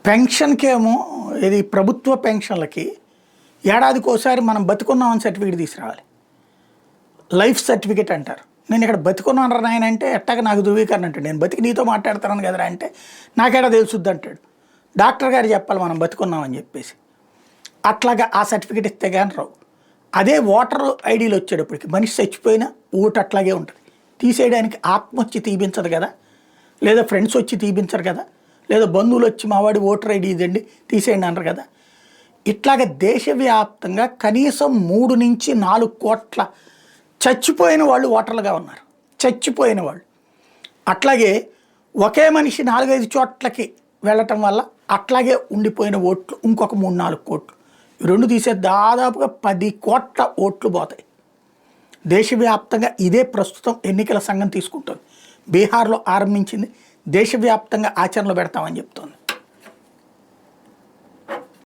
పెన్షన్కేమో ఇది ప్రభుత్వ పెన్షన్లకి ఏడాదికోసారి మనం బతుకున్నామని సర్టిఫికేట్ తీసుకురావాలి. లైఫ్ సర్టిఫికేట్ అంటారు. నేను ఇక్కడ బతుకున్నాను నాయన అంటే ఎట్టాగా నాకు ధృవీకరణ అంటాడు. నేను బతికి నీతో మాట్లాడుతున్నాను కదరా అంటే నాకేడా తెలుసుద్ది అంటాడు. డాక్టర్ గారు చెప్పాలి మనం బతుకున్నామని చెప్పేసి. అట్లాగా ఆ సర్టిఫికేట్ ఇస్తే కానీ రావు. అదే ఓటర్ ఐడీలు వచ్చేటప్పటికి మనిషి చచ్చిపోయినా ఓటు అట్లాగే ఉంటుంది. తీసేయడానికి ఆత్మ వచ్చి తీపించదు కదా, లేదా ఫ్రెండ్స్ వచ్చి తీపించరు కదా, లేదా బంధువులు వచ్చి మావాడి ఓటర్ ఐడి ఇదండి తీసేయండి అన్నారు కదా. ఇట్లాగ దేశవ్యాప్తంగా కనీసం 3 నుంచి 4 కోట్ల చచ్చిపోయిన వాళ్ళు ఓటర్లుగా ఉన్నారు. చచ్చిపోయిన వాళ్ళు. అట్లాగే ఒకే మనిషి 4-5 చోట్లకి వెళ్ళటం వల్ల అట్లాగే ఉండిపోయిన ఓట్లు ఇంకొక 3-4 కోట్లు. ఈ రెండు తీసే దాదాపుగా 10 కోట్ల ఓట్లు పోతాయి. దేశవ్యాప్తంగా ఇదే ప్రస్తుతం ఎన్నికల సంఘం తీసుకుంటుంది. బీహార్లో ఆరంభించింది, దేశవ్యాప్తంగా ఆచరణలో పెడతామని చెప్తోంది.